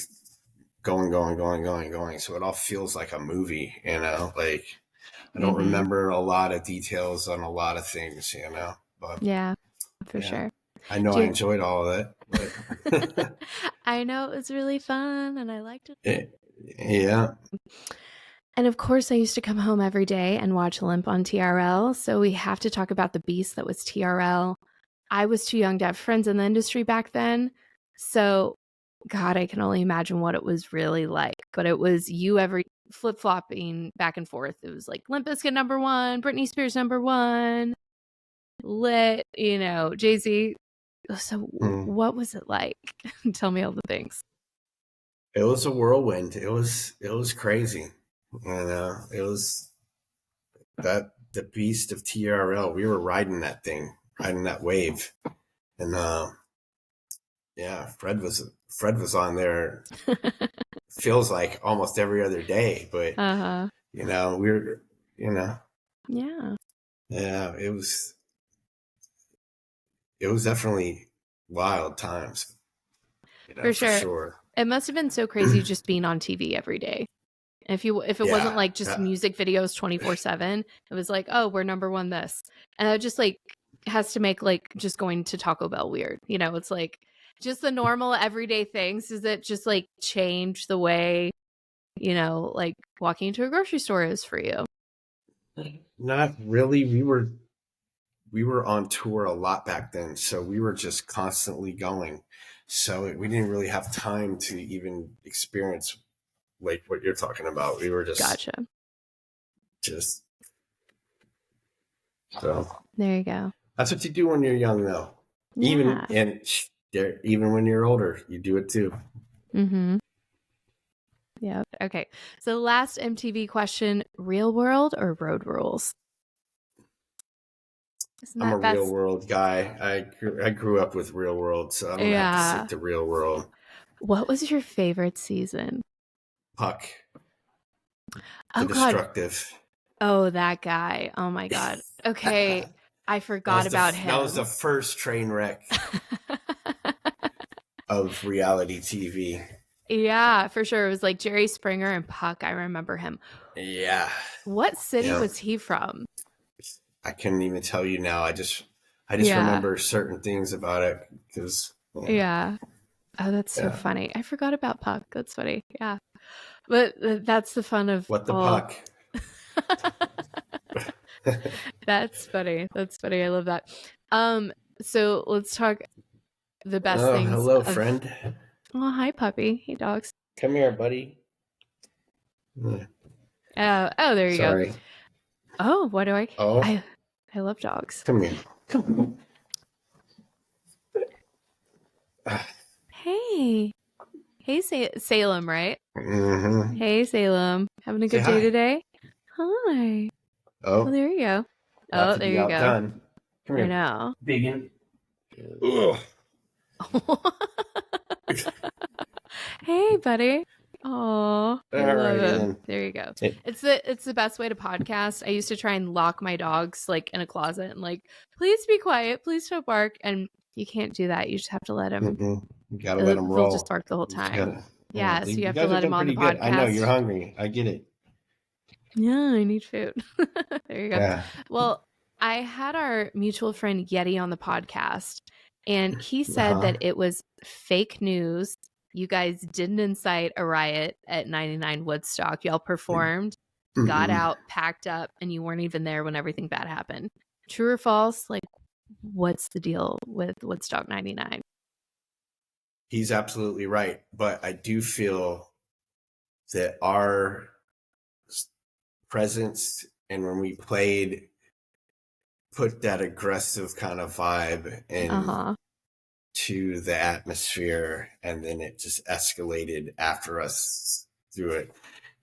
S2: So it all feels like a movie, like I don't remember a lot of details on a lot of things, but
S1: yeah, for sure.
S2: I know I enjoyed all of it. But
S1: I know it was really fun and I liked it.
S2: Yeah.
S1: And of course, I used to come home every day and watch Limp on TRL. So we have to talk about the beast that was TRL. I was too young to have friends in the industry back then. So, God, I can only imagine what it was really like. But it was you every flip-flopping back and forth. It was like Limp Bizkit #1, Britney Spears #1, Lit, Jay-Z. So what was it like? Tell me all the things.
S2: It was a whirlwind. It was crazy. It was the beast of TRL. We were riding that thing, riding that wave. And yeah, Fred was on there. Feels like almost every other day, but we were, yeah, it was definitely wild times.
S1: For sure. It must have been so crazy just being on TV every day. If it wasn't like just music videos 24/7, it was like, oh, we're #1 this. And it just like has to make like just going to Taco Bell weird. It's like just the normal everyday things. Does it just like change the way, like walking into a grocery store is for you?
S2: Not really. We were on tour a lot back then, so we were just constantly going. So we didn't really have time to even experience like what you're talking about. We were just so
S1: there you go.
S2: That's what you do when you're young, though.
S1: Yeah.
S2: Even when you're older, you do it too.
S1: Yeah. Okay. So last MTV question: Real World or Road Rules?
S2: I'm a Real World guy. I grew up with Real World, so I'm gonna have to stick to Real World.
S1: What was your favorite season?
S2: Puck.
S1: Oh,
S2: Destructive.
S1: God. Oh, that guy. Oh my God. Okay. I forgot about him.
S2: That was the first train wreck of reality TV.
S1: Yeah, for sure. It was like Jerry Springer and Puck. I remember him.
S2: Yeah.
S1: What city was he from?
S2: I couldn't even tell you now. I just remember certain things about it because.
S1: Yeah. Oh, that's so funny. I forgot about Puck. That's funny. Yeah. But that's the fun of
S2: what the Puck.
S1: That's funny. That's funny. I love that. So let's talk the best things.
S2: Hello, friend.
S1: Oh, hi, puppy. Hey, dogs.
S2: Come here, buddy.
S1: Oh, there you go. Oh, what do I?
S2: Oh,
S1: I love dogs.
S2: Come here. Come.
S1: Hey. Hey, Salem, right?
S2: Mm-hmm.
S1: Hey, Salem. Having a good day today? Hi. Oh, there you go. Oh, there you go.
S2: Come here.
S1: I know.
S2: Biggin.
S1: Hey, buddy. Oh, I love him. There you go.
S2: Hey.
S1: It's the best way to podcast. I used to try and lock my dogs like in a closet and like, please be quiet, please don't bark. And You can't do that. You just have to let them.
S2: You gotta let them
S1: They'll just
S2: roll.
S1: bark the whole
S2: You just
S1: time.
S2: gotta. Yeah,
S1: Yeah, so you
S2: you
S1: have to
S2: guys
S1: let
S2: have
S1: them
S2: been
S1: on the
S2: pretty good. I know you're
S1: podcast.
S2: hungry. I get it.
S1: Yeah, I need food. There you go.
S2: Yeah.
S1: Well, I had our mutual friend Yeti on the podcast, and he said
S2: Uh-huh.
S1: that it was fake news. You guys didn't incite a riot at 99 Woodstock. Y'all performed, got
S2: Mm-mm.
S1: out, packed up, and you weren't even there when everything bad happened. True or false? Like, what's the deal with Woodstock 99?
S2: He's absolutely right, but I do feel that our presence and when we played put that aggressive kind of vibe
S1: Uh-huh.
S2: into the atmosphere, and then it just escalated after us through it.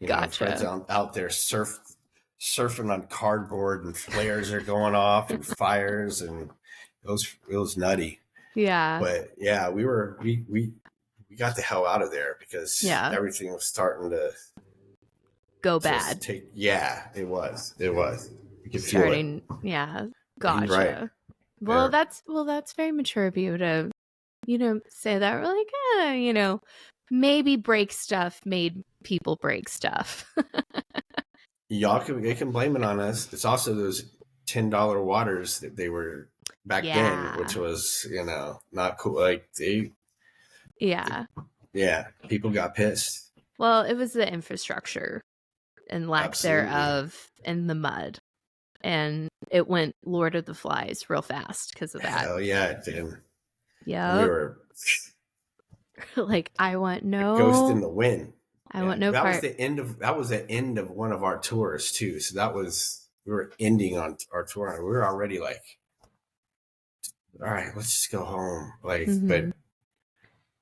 S2: Fred's
S1: Gotcha.
S2: out there surfing on cardboard, and flares are going off, and fires, and it was nutty.
S1: Yeah.
S2: But yeah, we got the hell out of there because
S1: Yeah.
S2: everything was starting to
S1: Go
S2: just
S1: bad.
S2: take. Yeah, it was. You could feel it.
S1: Starting. Yeah.
S2: He's right.
S1: Gotcha.
S2: Yeah.
S1: Well, that's very mature of you to, say that. We're like, maybe break stuff made people break stuff.
S2: They can blame it on us. It's also those $10 waters that they were back then, which
S1: Yeah.
S2: was not cool. Like
S1: Yeah.
S2: yeah, people got pissed.
S1: Well, it was the infrastructure and lack
S2: Absolutely.
S1: thereof in the mud. And it went Lord of the Flies real fast because of that.
S2: Hell yeah, it did.
S1: Yeah.
S2: We were
S1: like, I want
S2: a ghost in
S1: no.
S2: the wind.
S1: I want no
S2: that
S1: part.
S2: was the end of one of our tours too. So we were ending on our tour, and we were already like, all right, let's just go home. Like,
S1: Mhm.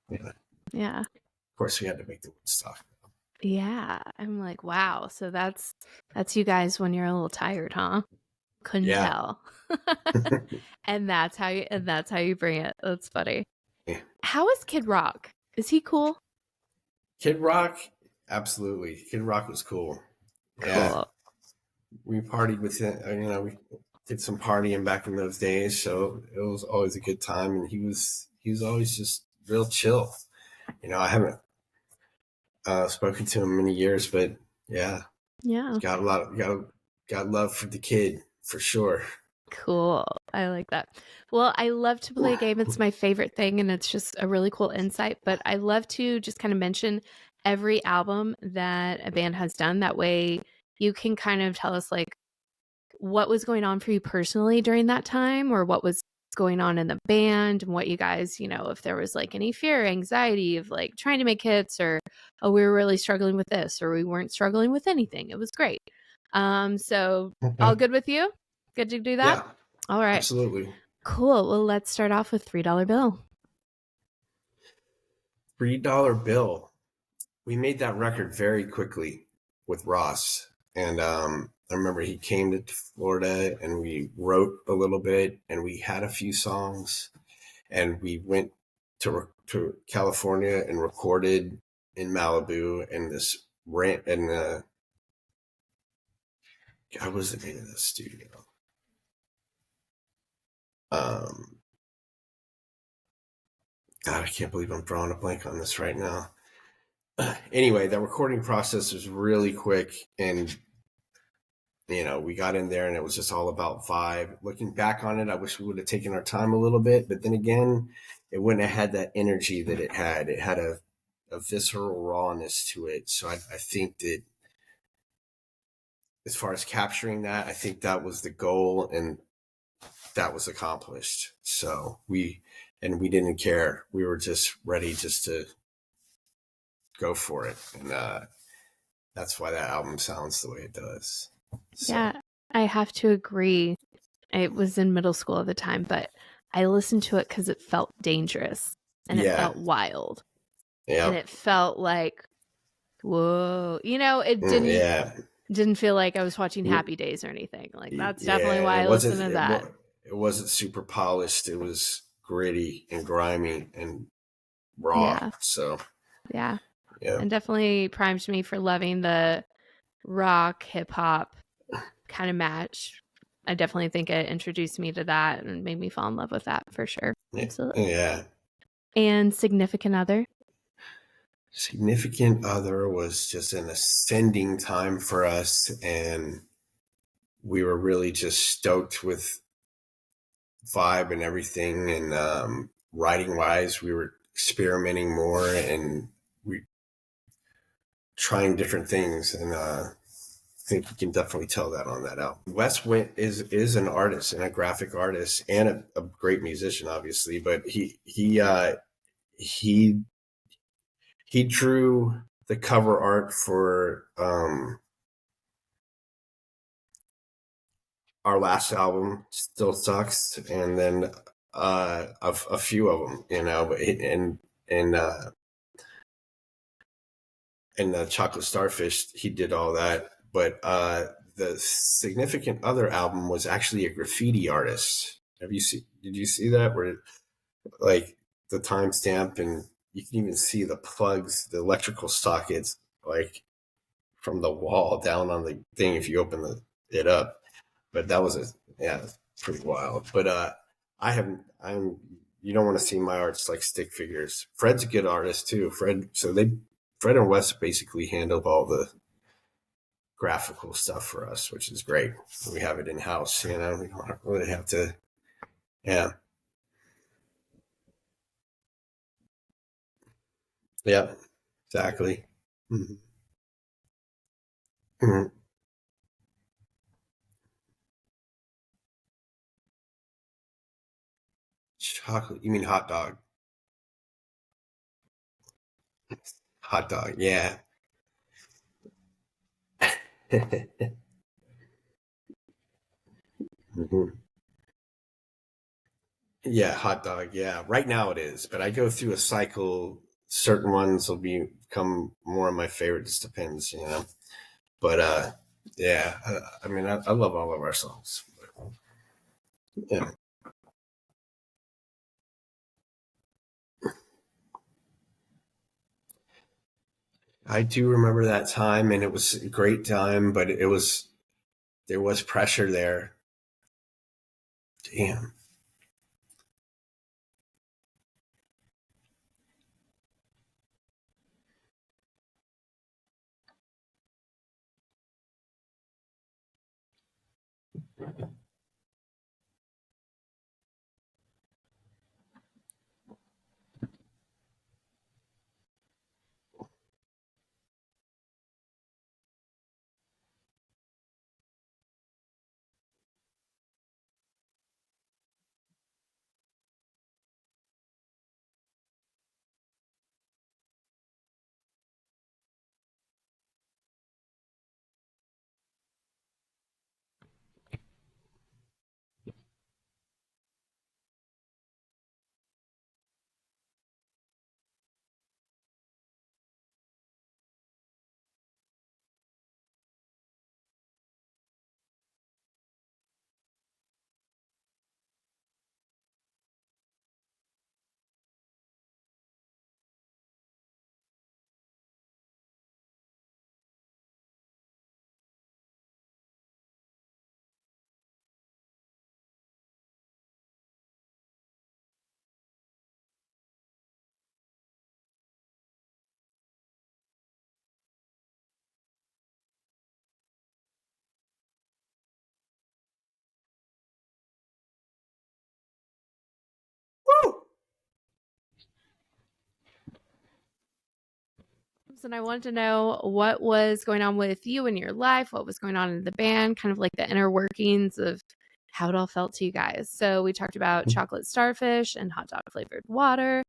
S2: but
S1: Yeah.
S2: of course we had to make the stuff.
S1: Yeah. I'm like, wow. So that's you guys when you're a little tired, huh? Couldn't
S2: Yeah.
S1: tell. and that's how you bring it. That's funny.
S2: Yeah.
S1: How is Kid Rock? Is he cool?
S2: Kid Rock, absolutely. Kid Rock was cool.
S1: Cool.
S2: Yeah. We partied with him, we did some partying back in those days, so it was always a good time, and he was always just real chill. I haven't spoken to him in many years, but yeah, got love for the kid for sure.
S1: Cool. I like that. Well, I love to play a game. It's my favorite thing, and it's just a really cool insight. But I love to just kind of mention every album that a band has done. That way you can kind of tell us like what was going on for you personally during that time, or what was going on in the band, and what you guys, if there was like any fear, anxiety of like trying to make hits, or oh, we were really struggling with this, or we weren't struggling with anything. It was great. So all good with you? Good to do that?
S2: Yeah.
S1: All right.
S2: Absolutely.
S1: Cool. Well, let's start off with $3 bill.
S2: $3 bill. We made that record very quickly with Ross. And I remember he came to Florida and we wrote a little bit and we had a few songs, and we went to California and recorded in Malibu in this rant and what was the name of the studio? God, I can't believe I'm drawing a blank on this right now. Anyway, the recording process was really quick, and we got in there and it was just all about vibe. Looking back on it, I wish we would have taken our time a little bit, but then again, it wouldn't have had that energy that it had. It had a visceral rawness to it. So I think that as far as capturing that, I think that was the goal, and that was accomplished. So we didn't care. We were just ready just to go for it. And that's why that album sounds the way it does. So.
S1: Yeah, I have to agree. I was in middle school at the time, but I listened to it because it felt dangerous and it felt wild.
S2: Yeah.
S1: And it felt like, whoa, it didn't feel like I was watching Happy Days or anything. Like that's definitely why I listened to that.
S2: It wasn't super polished. It was gritty and grimy and raw.
S1: Yeah.
S2: So
S1: yeah. And definitely primed me for loving the rock, hip hop kind of match. I definitely think it introduced me to that and made me fall in love with that for sure. Absolutely.
S2: Yeah.
S1: And significant other?
S2: Significant other was just an ascending time for us, and we were really just stoked with vibe and everything. And writing wise, we were experimenting more and we trying different things. And I think you can definitely tell that on that album. Wes Wint is an artist and a graphic artist and a great musician, obviously. But he drew the cover art for our last album, Still Sucks, and then a few of them, you know, and the Chocolate Starfish, he did all that. But the Significant Other album was actually a graffiti artist. Did you see that? Where like the timestamp, and you can even see the plugs, the electrical sockets, like from the wall down on the thing if you open it up. But that was pretty wild. But you don't want to see my art's like stick figures. Fred's a good artist too. Fred and Wes basically handled all the graphical stuff for us, which is great. We have it in house, you know. We don't really have to. Yeah. Yeah. Exactly. Mm-hmm. Mm-hmm. Chocolate. You mean hot dog? Hot dog. Yeah. Mm-hmm. Yeah, hot dog. Yeah, right now it is, but I go through a cycle. Certain ones will become more of my favorite. Just depends, you know. But yeah, I mean, I love all of our songs. Yeah, I do remember that time, and it was a great time, but there was pressure there. Damn. Woo!
S1: And I wanted to know what was going on with you in your life, what was going on in the band, kind of like the inner workings of how it all felt to you guys. So we talked about Chocolate Starfish and hot dog flavored water.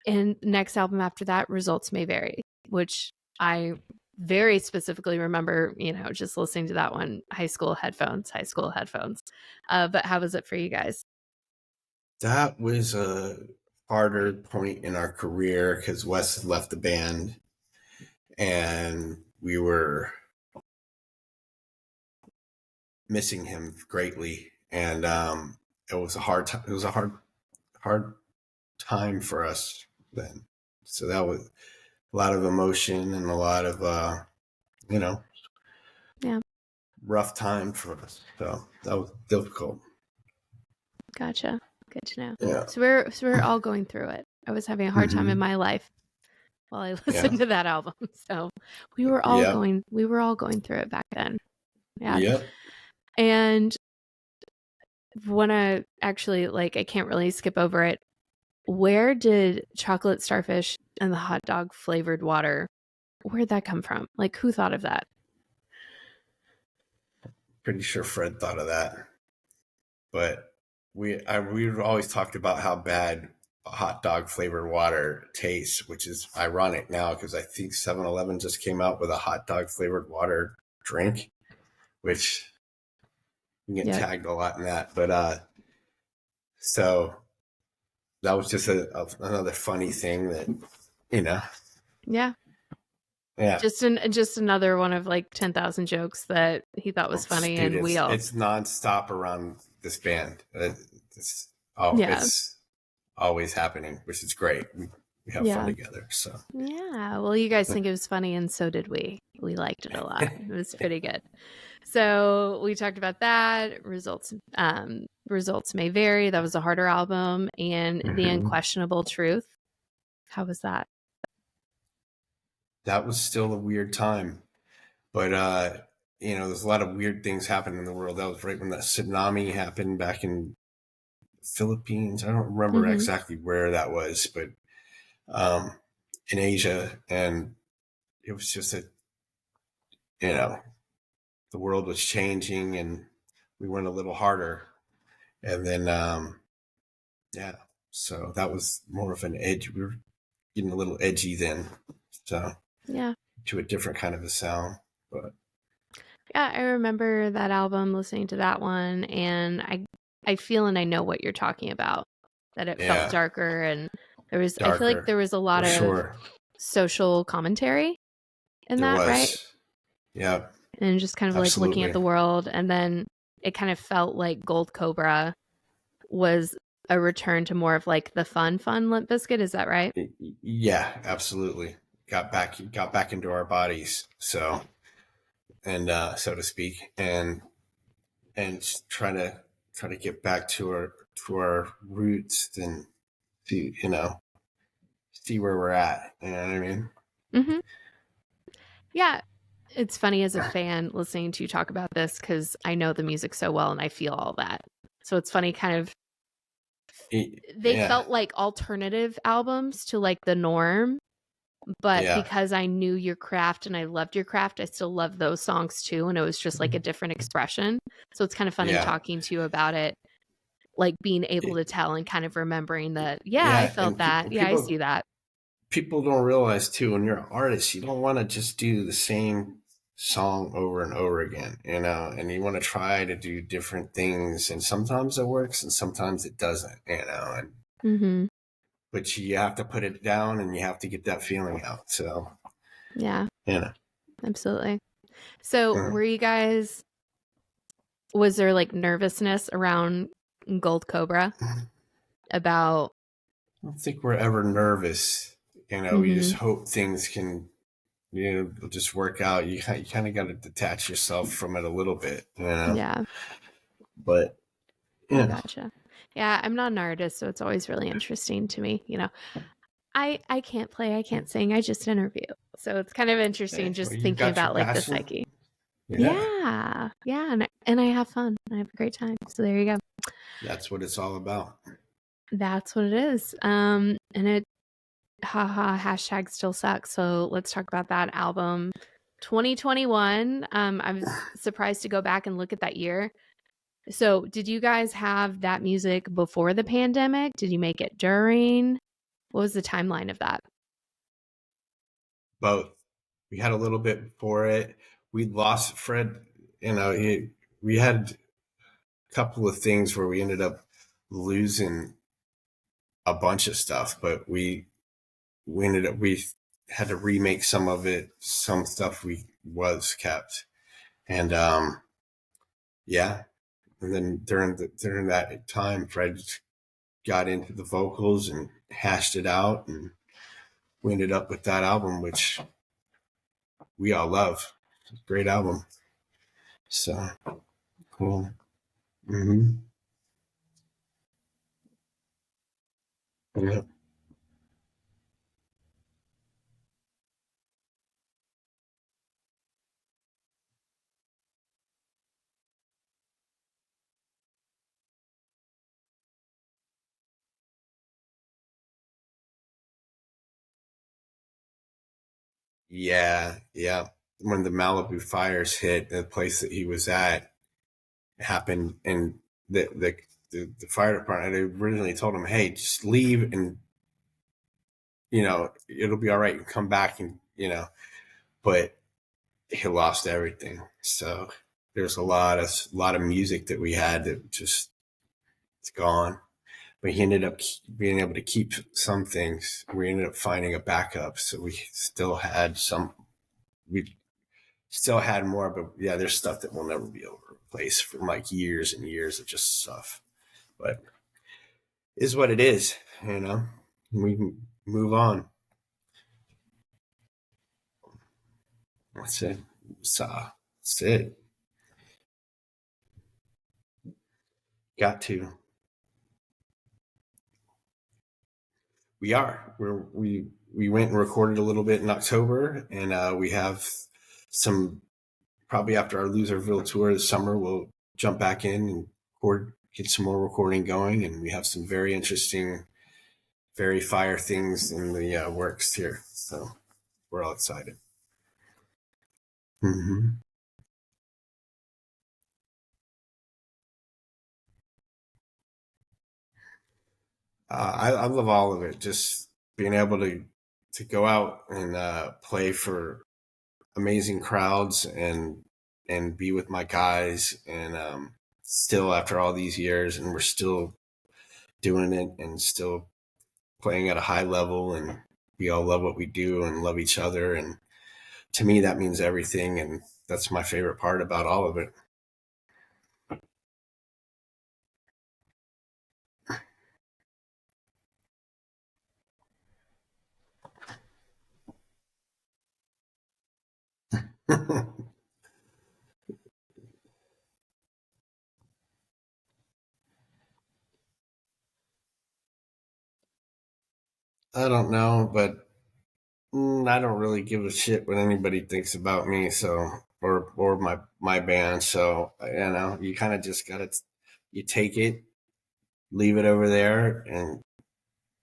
S1: And next album after that, Results May Vary, which I very specifically remember, you know, just listening to that one, high school headphones. But how was it for you guys?
S2: That was a harder point in our career because Wes had left the band, and we were missing him greatly, and it was a hard time for us then. So that was a lot of emotion and a lot of you know,
S1: Yeah,
S2: rough time for us. So that was difficult.
S1: gotcha. Good to know.
S2: Yeah.
S1: So we're all going through it. I was having a hard time in my life while I listened to that album. So we were all going through it back then. Yeah.
S2: Yep.
S1: And wanna actually, like, I can't really skip over it. Where did chocolate starfish and the hot dog flavored water, where'd that come from? Like, who thought of that?
S2: Pretty sure Fred thought of that. But we've always talked about how bad hot dog flavored water tastes, which is ironic now because I think 7-Eleven just came out with a hot dog flavored water drink, which you get tagged a lot in that. But so that was just another funny thing that, you know.
S1: Yeah.
S2: Yeah.
S1: Just another one of like 10,000 jokes that he thought was funny.
S2: Dude,
S1: and
S2: it's nonstop around this band. It's always happening, which is great. We have fun together. So
S1: yeah, well, you guys think it was funny, and so did we. We liked it a lot. It was pretty good. So we talked about that. Results may vary. That was a harder album, and The Unquestionable Truth. How was that?
S2: That was still a weird time, but there's a lot of weird things happening in the world. That was right when that tsunami happened back in Philippines. I don't remember exactly where that was, but in Asia, and it was just the world was changing, and we went a little harder, and then so that was more of an edge. We were getting a little edgy then, so to a different kind of a sound, but.
S1: Yeah, I remember that album, listening to that one, and I feel and I know what you're talking about, that it felt darker, and I feel like there was a lot of social commentary in that, right?
S2: Yeah.
S1: And just kind of like looking at the world, and then it kind of felt like Gold Cobra was a return to more of like the fun Limp Bizkit. Is that right?
S2: Yeah, absolutely. Got back into our bodies, so so to speak, and trying to get back to our roots and see where we're at. You know what I mean?
S1: Mm-hmm. Yeah. It's funny as a fan listening to you talk about this, because I know the music so well and I feel all that. So it's funny, kind of, they felt like alternative albums to like the norm, but because I knew your craft and I loved your craft, I still love those songs too. And it was just like a different expression. So it's kind of funny talking to you about it, like being able to tell and kind of remembering that, I felt that. I see that.
S2: People don't realize too, when you're an artist, you don't want to just do the same song over and over again, and you want to try to do different things, and sometimes it works and sometimes it doesn't, and but you have to put it down and you have to get that feeling out. So
S1: absolutely. So were you guys, was there like nervousness around Gold Cobra about?
S2: I don't think we're ever nervous. We just hope things can just work out. You kind of got to detach yourself from it a little bit, but
S1: I gotcha. I'm not an artist, so it's always really interesting to me. I can't play, I can't sing, I just interview. So it's kind of interesting just thinking about like the psyche. Yeah. And I have fun. I have a great time. So there you go.
S2: That's what it's all about.
S1: That's what it is. And it, hashtag still sucks. So let's talk about that album. 2021. I was surprised to go back and look at that year. So did you guys have that music before the pandemic? Did you make it during? What was the timeline of that?
S2: Both. We had a little bit before it. We lost Fred. We had a couple of things where we ended up losing a bunch of stuff, but we had to remake some of it. Some stuff was kept, and and then during that time, Fred got into the vocals and hashed it out, and we ended up with that album, which we all love. It's a great album. So cool. Yeah. Yeah, yeah. When the Malibu fires hit the place that he was at, it happened, and the fire department had originally told him, "Hey, just leave, and it'll be all right. You come back, and But he lost everything. So there's a lot of music that we had that just it's gone. But he ended up being able to keep some things. We ended up finding a backup, so we still had more, but yeah, there's stuff that we'll never be able to replace from like years and years of just stuff. But is what it is, you know. We can move on. That's it. So that's it. Got to. We are. We went and recorded a little bit in October, and we have some probably after our Loserville tour this summer. We'll jump back in and get some more recording going, and we have some very interesting, very fire things in the works here. So we're all excited. Mm-hmm. I love all of it. Just being able to go out and play for amazing crowds and be with my guys, and still after all these years, and we're still doing it and still playing at a high level, and we all love what we do and love each other, and to me that means everything, and that's my favorite part about all of it. I don't know, but I don't really give a shit what anybody thinks about me, so or my band. So you kind of just gotta you take it, leave it over there, and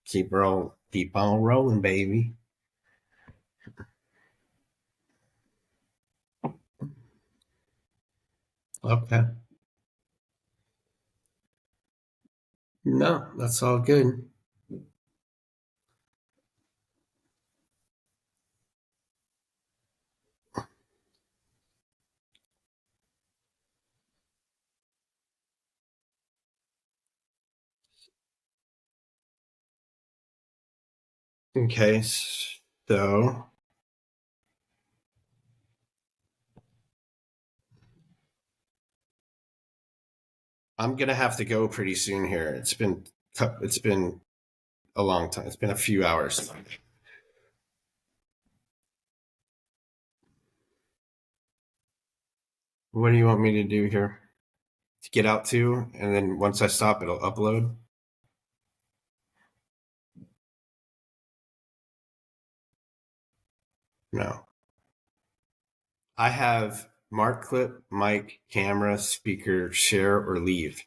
S2: keep on rolling, baby. Okay. No, that's all good. Okay, so I'm gonna have to go pretty soon here. It's been a long time. It's been a few hours. What do you want me to do here? To get out to, and then once I stop, it'll upload. No, I have mark clip, mic, camera, speaker, share, or leave.